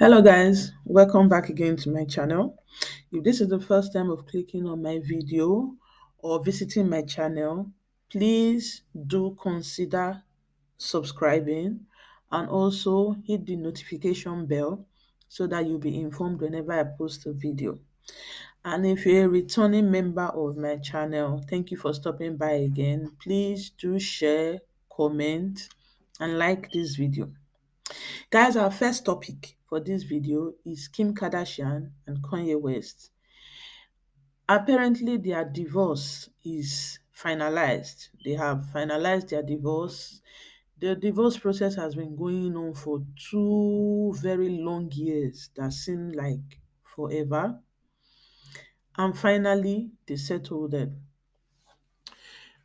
Hello guys, welcome back again to my channel. If this is the first time of clicking on my video or visiting my channel, please do consider subscribing and also hit the notification bell so that you'll be informed whenever I post a video. And if you're a returning member of my channel, thank you for stopping by again. Please do share, comment, and like this video. Guys, our first topic for this video is Kim Kardashian and Kanye West. Apparently, their divorce is finalized. They have finalized their divorce. The divorce process has been going on for 2 very long years that seem like forever. And finally, they settled it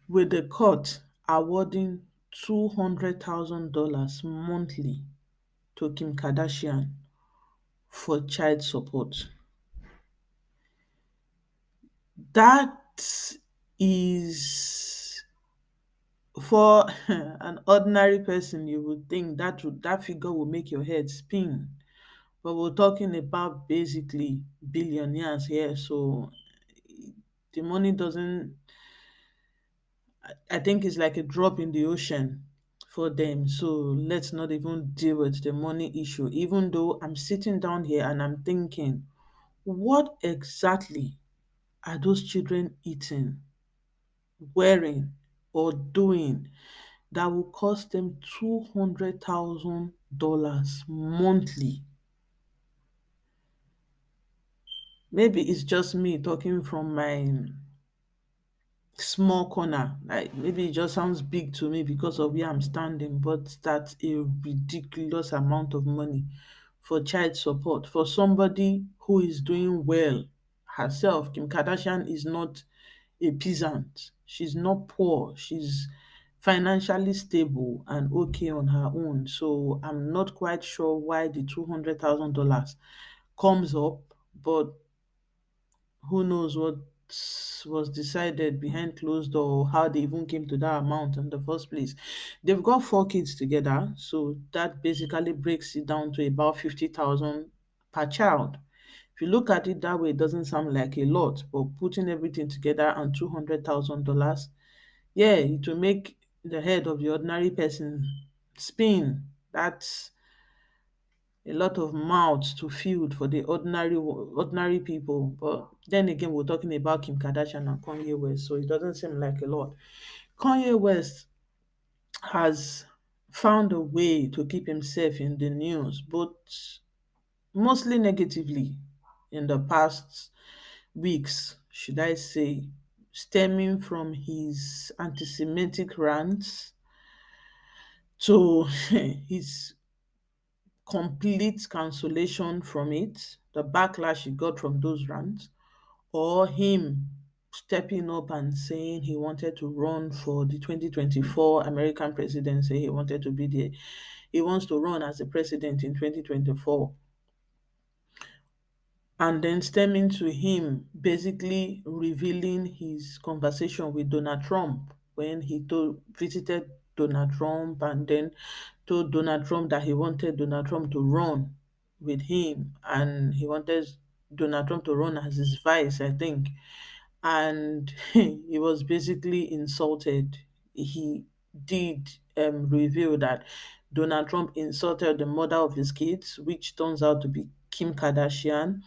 with the court awarding $200,000 monthly to Kim Kardashian for child support. That is for an ordinary person, you would think that figure will make your head spin. But we're talking about basically billionaires here, so the money doesn't I think it's like a drop in the ocean for them. So let's not even deal with the money issue. Even though I'm sitting down here and I'm thinking, what exactly are those children eating, wearing, or doing that will cost them $200,000 monthly? Maybe it's just me talking from my small corner. Like maybe it just sounds big to me because of where I'm standing, but that's a ridiculous amount of money for child support for somebody who is doing well herself. Kim Kardashian is not a peasant. She's not poor. She's financially stable and okay on her own. So I'm not quite sure why the $200,000 comes up, but who knows what was decided behind closed door or how they even came to that amount in the first place. They've got 4 kids together, so that basically breaks it down to about 50,000 per child. If you look at it that way, it doesn't sound like a lot, but putting everything together and $200,000, yeah, it will make the head of the ordinary person spin. That's a lot of mouths to feed for the ordinary people. But then again, we're talking about Kim Kardashian and Kanye West, so it doesn't seem like a lot. Kanye West has found a way to keep himself in the news, but mostly negatively in the past weeks, should I say, stemming from his anti-Semitic rants to his complete cancellation from it, the backlash he got from those rants, or him stepping up and saying he wanted to run for the 2024 American presidency. He wants to run as a president in 2024. And then stemming to him basically revealing his conversation with Donald Trump when visited Donald Trump and then told Donald Trump that he wanted Donald Trump to run with him and he wanted Donald Trump to run as his vice, I think. And he was basically insulted. He did reveal that Donald Trump insulted the mother of his kids, which turns out to be Kim Kardashian,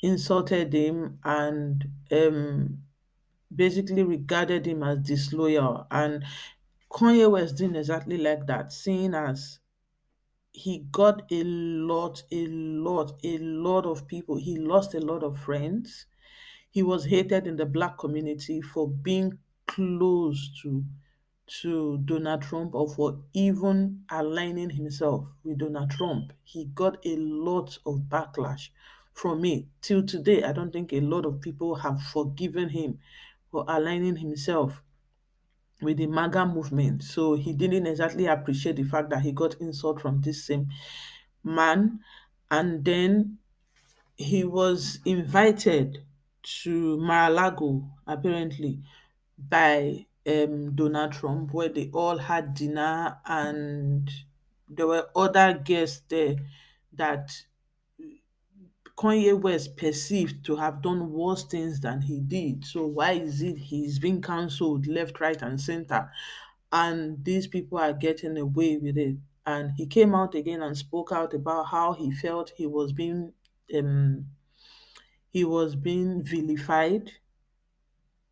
insulted him and basically regarded him as disloyal. And Kanye West didn't exactly like that, seeing as he got a lot of people. He lost a lot of friends. He was hated in the black community for being close to Donald Trump or for even aligning himself with Donald Trump. He got a lot of backlash from it. Till today, I don't think a lot of people have forgiven him for aligning himself with the MAGA movement. So he didn't exactly appreciate the fact that he got insult from this same man. And then he was invited to Mar-a-Lago, apparently, by Donald Trump, where they all had dinner and there were other guests there that Kanye West perceived to have done worse things than he did. So why is it he's being cancelled left, right, and center? And these people are getting away with it. And he came out again and spoke out about how he felt um he was being vilified,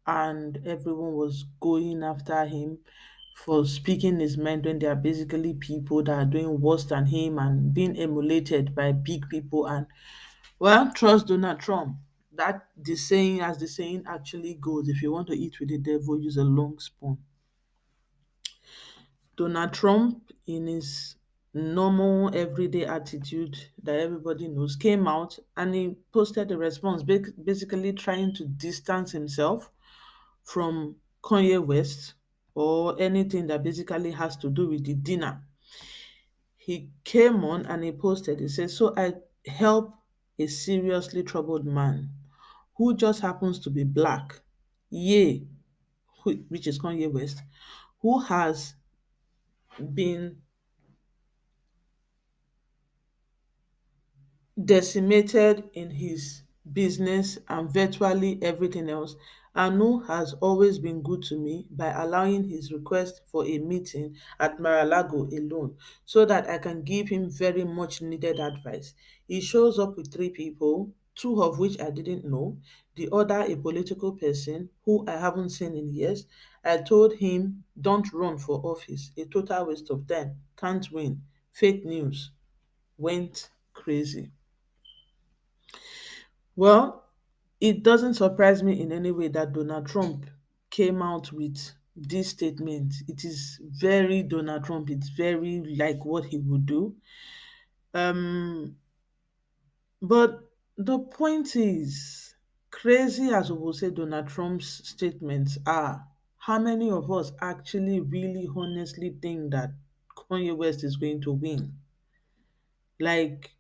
and everyone was going after him for speaking his mind when they are basically people that are doing worse than him and being emulated by big people. And well, trust Donald Trump. That the saying, as the saying actually goes, if you want to eat with the devil, use a long spoon. Donald Trump, in his normal everyday attitude that everybody knows, came out and he posted a response, basically trying to distance himself from Kanye West or anything that basically has to do with the dinner. He came on and he posted, he said, "So I help a seriously troubled man who just happens to be black, yea, which is Kanye West, who has been decimated in his business and virtually everything else. Anu has always been good to me by allowing his request for a meeting at Mar-a-Lago alone so that I can give him very much needed advice. He shows up with three people, two of which I didn't know, the other a political person who I haven't seen in years. I told him, don't run for office, a total waste of time, can't win, fake news, went crazy." Well, it doesn't surprise me in any way that Donald Trump came out with this statement. It is very Donald Trump. It's very like what he would do. Um, but the point is, crazy as we will say Donald Trump's statements are, how many of us actually really honestly think that Kanye West is going to win? Like,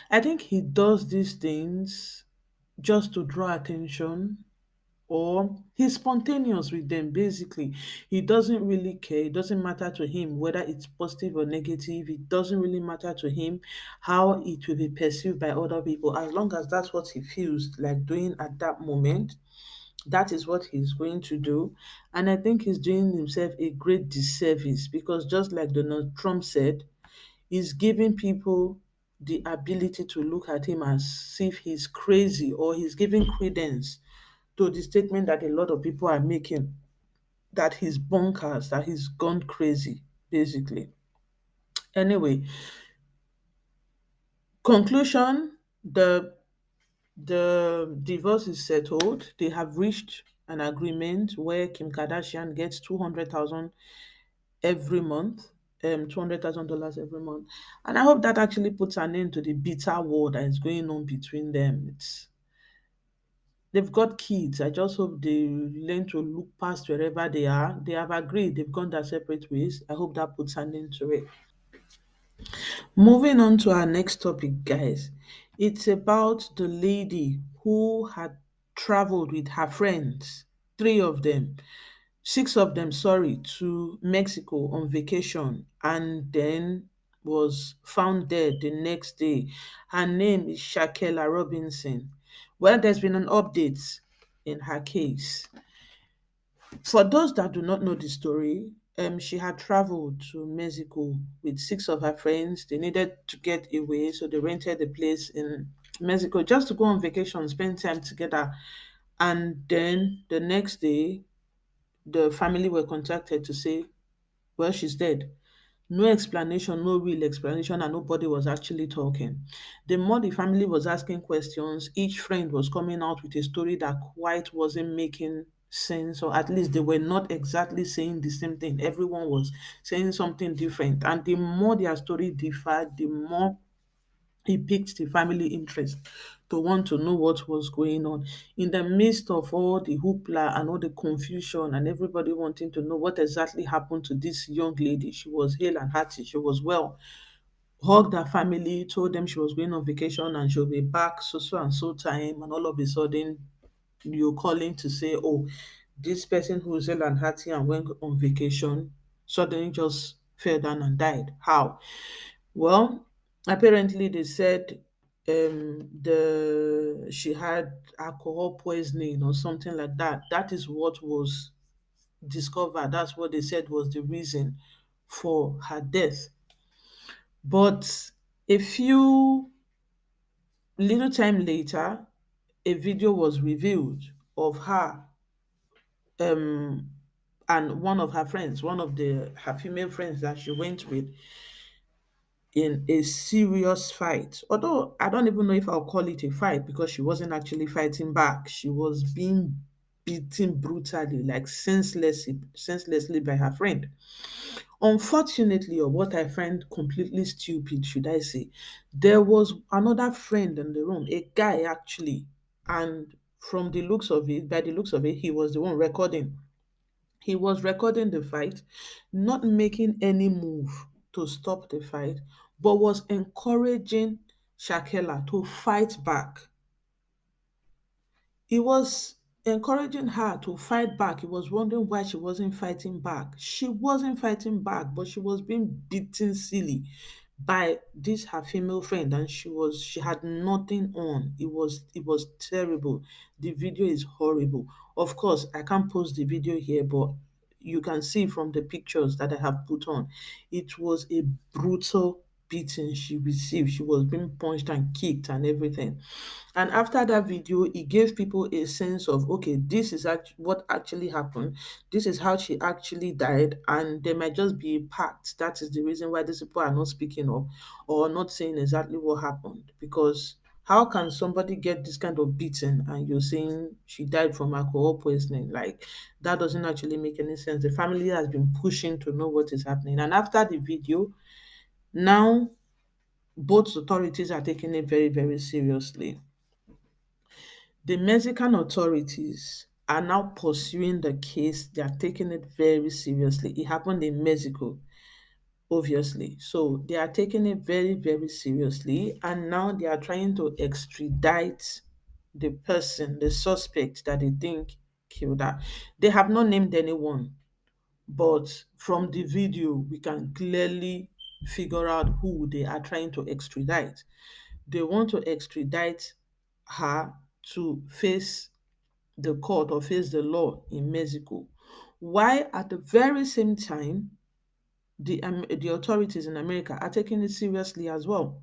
I think he does these things just to draw attention, or he's spontaneous with them basically. He doesn't really care. It doesn't matter to him whether it's positive or negative. It doesn't really matter to him how it will be perceived by other people. As long as that's what he feels like doing at that moment, that is what he's going to do. And I think he's doing himself a great disservice, because just like Donald Trump said, he's giving people the ability to look at him as if he's crazy, or he's giving credence to the statement that a lot of people are making, that he's bonkers, that he's gone crazy, basically. Anyway, conclusion, the divorce is settled. They have reached an agreement where Kim Kardashian gets 200,000 every month, $200,000 every month. And I hope that actually puts an end to the bitter war that is going on between them. They've got kids. I just hope they learn to look past wherever they are. They have agreed, they've gone their separate ways. I hope that puts an end to it. Moving on to our next topic, guys. It's about the lady who had traveled with her friends, three of them, six of them, sorry, to Mexico on vacation, and then was found dead the next day. Her name is Shaquella Robinson. Well, there's been an update in her case. For those that do not know the story, she had traveled to Mexico with six of her friends. They needed to get away, so they rented a place in Mexico just to go on vacation, spend time together. And then the next day, the family were contacted to say, well, she's dead. No explanation, no real explanation, and nobody was actually talking. The more the family was asking questions, each friend was coming out with a story that quite wasn't making sense, or at least they were not exactly saying the same thing. Everyone was saying something different. And the more their story differed, the more it piqued the family interest to want to know what was going on. In the midst of all the hoopla and all the confusion and everybody wanting to know what exactly happened to this young lady, she was hale and hearty, she was well, hugged her family, told them she was going on vacation and she'll be back so so and so time, and all of a sudden you're calling to say, oh, this person who is hale and hearty and went on vacation suddenly just fell down and died. How? Well, apparently they said the she had alcohol poisoning or something like that. That is what was discovered. That's what they said was the reason for her death. But a few little time later, a video was revealed of her um and one of her friends, one of the her female friends that she went with, in a serious fight. Although I don't even know if I'll call it a fight because she wasn't actually fighting back. She was being beaten brutally, like senselessly by her friend. Unfortunately, or what I find completely stupid, should I say, there was another friend in the room, a guy actually, and from the looks of it, by the looks of it, he was the one recording. He was recording the fight, not making any move to stop the fight, but was encouraging Shakela to fight back. He was encouraging her to fight back. He was wondering why she wasn't fighting back. She wasn't fighting back, but she was being beaten silly by this her female friend, and she had nothing on. It was terrible. The video is horrible. Of course, I can't post the video here, but you can see from the pictures that I have put on, it was a brutal beating she received. She was being punched and kicked and everything. And after that video, it gave people a sense of, okay, this is what actually happened. This is how she actually died. And there might just be a pact. That is the reason why these people are not speaking up or not saying exactly what happened. Because how can somebody get this kind of beating and you're saying she died from alcohol poisoning? Like, that doesn't actually make any sense. The family has been pushing to know what is happening. And after the video, now both authorities are taking it very, very seriously. The Mexican authorities are now pursuing the case. They are taking it very seriously. It happened in Mexico, obviously. So they are taking it very, very seriously. And now they are trying to extradite the person, the suspect that they think killed her. They have not named anyone, but from the video, we can clearly figure out who they are trying to extradite. They want to extradite her to face the court or face the law in Mexico. While at the very same time, the authorities in America are taking it seriously as well.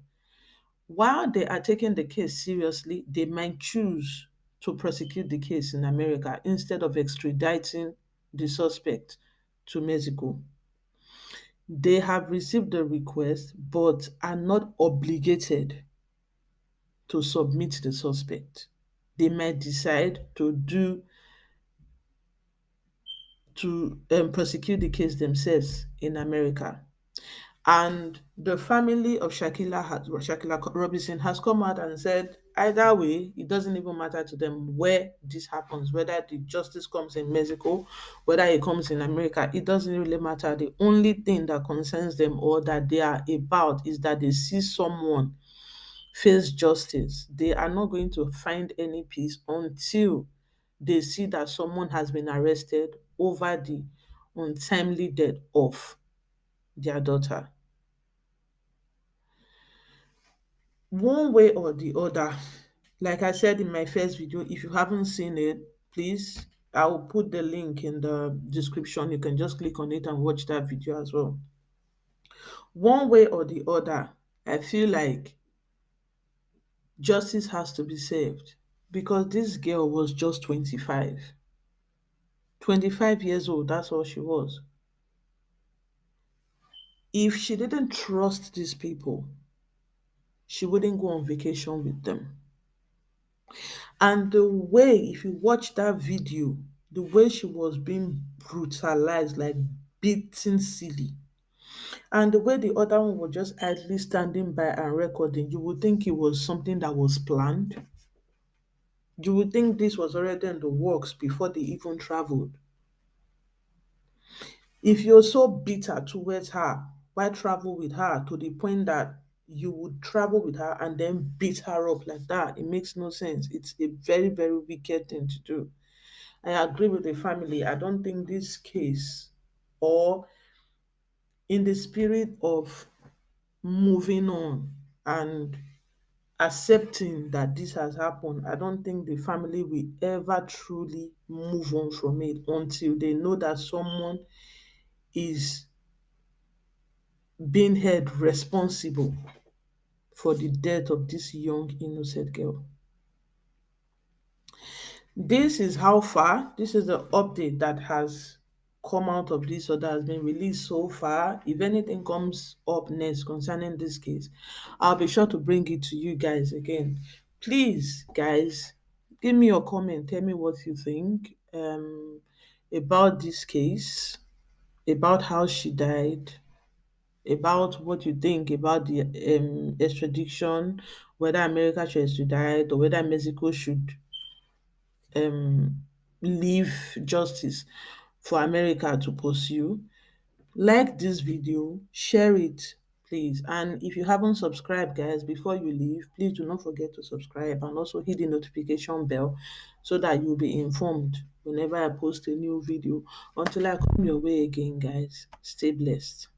While they are taking the case seriously, they might choose to prosecute the case in America instead of extraditing the suspect to Mexico. They have received the request but are not obligated to submit the suspect. They might decide to prosecute the case themselves in America. And the family of Shaquilla Robinson has come out and said either way, it doesn't even matter to them where this happens, whether the justice comes in Mexico, whether it comes in America, it doesn't really matter. The only thing that concerns them or that they are about is that they see someone face justice. They are not going to find any peace until they see that someone has been arrested over the untimely death of their daughter. One way or the other, like I said in my first video, if you haven't seen it, please, I will put the link in the description. You can just click on it and watch that video as well. One way or the other, I feel like justice has to be served because this girl was just 25. 25 years old, that's all she was. If she didn't trust these people, she wouldn't go on vacation with them. And the way, if you watch that video, the way she was being brutalized, like beaten silly, and the way the other one was just idly standing by and recording, you would think it was something that was planned. You would think this was already in the works before they even traveled. If you're so bitter towards her, why travel with her to the point that you would travel with her and then beat her up like that? It makes no sense. It's a very, very wicked thing to do. I agree with the family. I don't think this case, or in the spirit of moving on and accepting that this has happened, I don't think the family will ever truly move on from it until they know that someone is being held responsible for the death of this young innocent girl. This is how far, this is the update that has come out of this or that has been released so far. If anything comes up next concerning this case, I'll be sure to bring it to you guys again. Please, guys, give me your comment. Tell me what you think about this case, about how she died, about what you think about the extradition, whether America should extradite or whether Mexico should um leave justice for America to pursue. Like this video, share it, please. And if you haven't subscribed, guys, before you leave, please do not forget to subscribe and also hit the notification bell so that you'll be informed whenever I post a new video. Until I come your way again, guys, stay blessed.